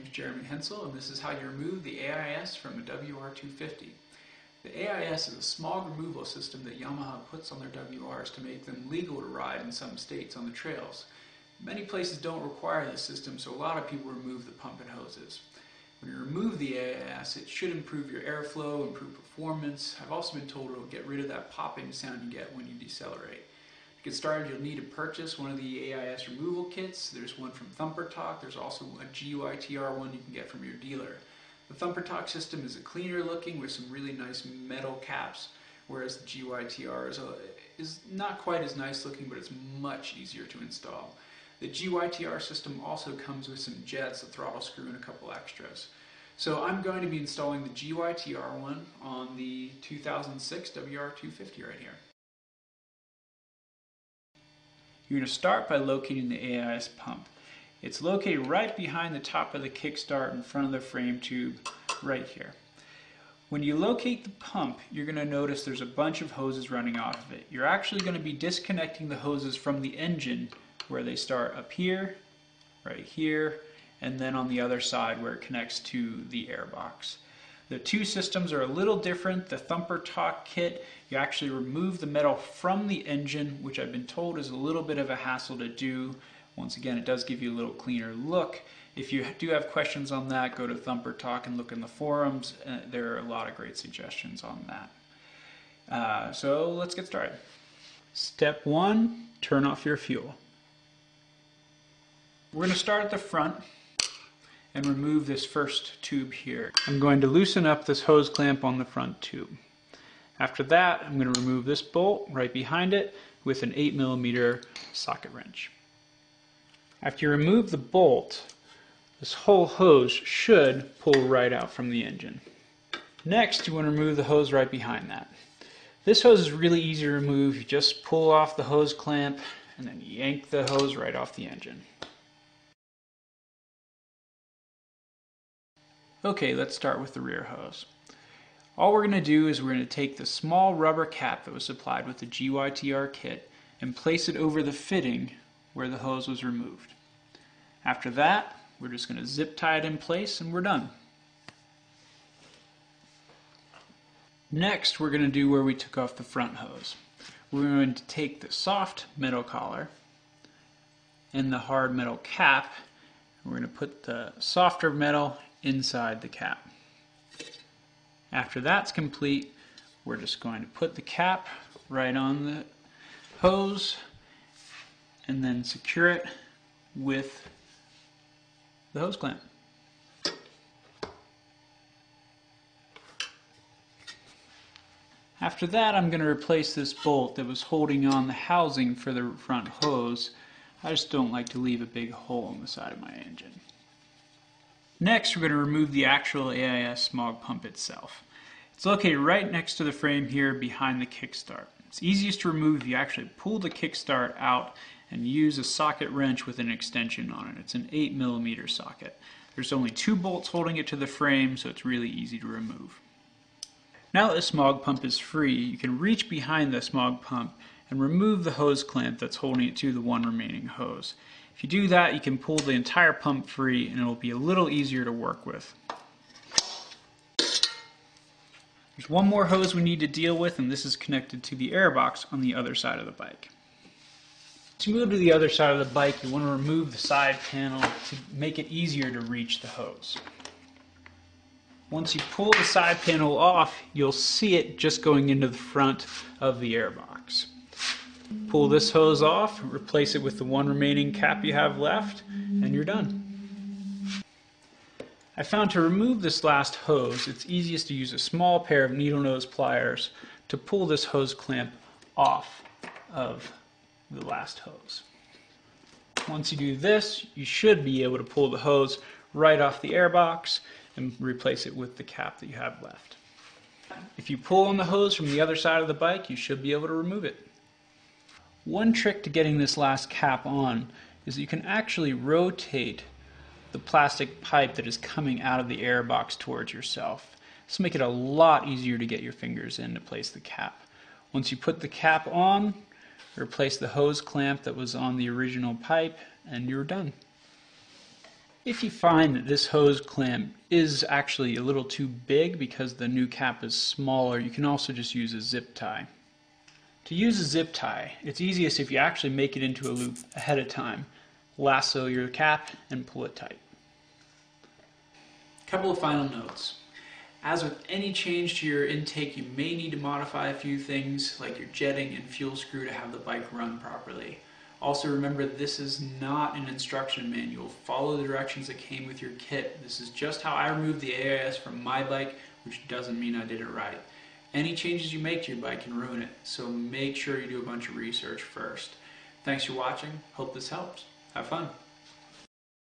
name is Jeremy Hensel, and this is how you remove the AIS from a WR250. The AIS is a smog removal system that Yamaha puts on their WRs to make them legal to ride in some states on the trails. Many places don't require this system, so a lot of people remove the pump and hoses. When you remove the AIS, it should improve your airflow, improve performance. I've also been told it will get rid of that popping sound you get when you decelerate. To get started, you'll need to purchase one of the AIS removal kits. There's one from ThumperTalk. There's also a GUITR one you can get from your dealer. The ThumperTalk system is a cleaner looking with some really nice metal caps, whereas the GUITR is not quite as nice looking, but it's much easier to install. The GUITR system also comes with some jets, a throttle screw, and a couple extras. So I'm going to be installing the GUITR one on the 2006 WR250 right here. You're going to start by locating the AIS pump. It's located right behind the top of the kickstart in front of the frame tube right here. When you locate the pump, you're going to notice there's a bunch of hoses running off of it. You're actually going to be disconnecting the hoses from the engine where they start up here, right here, and then on the other side where it connects to the airbox. The two systems are a little different. The ThumperTalk kit, you actually remove the metal from the engine, which I've been told is a little bit of a hassle to do. Once again, it does give you a little cleaner look. If you do have questions on that, go to ThumperTalk and look in the forums. There are a lot of great suggestions on that. So let's get started. Step 1, turn off your fuel. We're going to start at the front and remove this first tube here. I'm going to loosen up this hose clamp on the front tube. After that, I'm going to remove this bolt right behind it with an 8mm socket wrench. After you remove the bolt, this whole hose should pull right out from the engine. Next, you want to remove the hose right behind that. This hose is really easy to remove. You just pull off the hose clamp and then yank the hose right off the engine. Okay, let's start with the rear hose. All we're going to do is we're going to take the small rubber cap that was supplied with the GUITR kit and place it over the fitting where the hose was removed. After that, we're just going to zip tie it in place and we're done. Next, we're going to do where we took off the front hose. We're going to take the soft metal collar and the hard metal cap. We're going to put the softer metal inside the cap. After that's complete, we're just going to put the cap right on the hose and then secure it with the hose clamp. After that, I'm going to replace this bolt that was holding on the housing for the front hose. I just don't like to leave a big hole in the side of my engine. Next, we're going to remove the actual AIS smog pump itself. It's located right next to the frame here behind the kickstart. It's easiest to remove if you actually pull the kickstart out and use a socket wrench with an extension on it. It's an 8mm socket. There's only 2 bolts holding it to the frame, so it's really easy to remove. Now that the smog pump is free, you can reach behind the smog pump and remove the hose clamp that's holding it to the one remaining hose. If you do that, you can pull the entire pump free and it'll be a little easier to work with. There's one more hose we need to deal with, and this is connected to the airbox on the other side of the bike. To move to the other side of the bike, you want to remove the side panel to make it easier to reach the hose. Once you pull the side panel off, you'll see it just going into the front of the airbox. Pull this hose off, replace it with the one remaining cap you have left, and you're done. I found to remove this last hose, it's easiest to use a small pair of needle nose pliers to pull this hose clamp off of the last hose. Once you do this, you should be able to pull the hose right off the airbox and replace it with the cap that you have left. If you pull on the hose from the other side of the bike, you should be able to remove it. One trick to getting this last cap on is that you can actually rotate the plastic pipe that is coming out of the airbox towards yourself. This will make it a lot easier to get your fingers in to place the cap. Once you put the cap on, replace the hose clamp that was on the original pipe, and you're done. If you find that this hose clamp is actually a little too big because the new cap is smaller, you can also just use a zip tie. To use a zip tie, it's easiest if you actually make it into a loop ahead of time. Lasso your cap and pull it tight. Couple of final notes. As with any change to your intake, you may need to modify a few things like your jetting and fuel screw to have the bike run properly. Also remember, this is not an instruction manual. Follow the directions that came with your kit. This is just how I removed the AIS from my bike, which doesn't mean I did it right. Any changes you make to your bike can ruin it, so make sure you do a bunch of research first. Thanks for watching. Hope this helped. Have fun.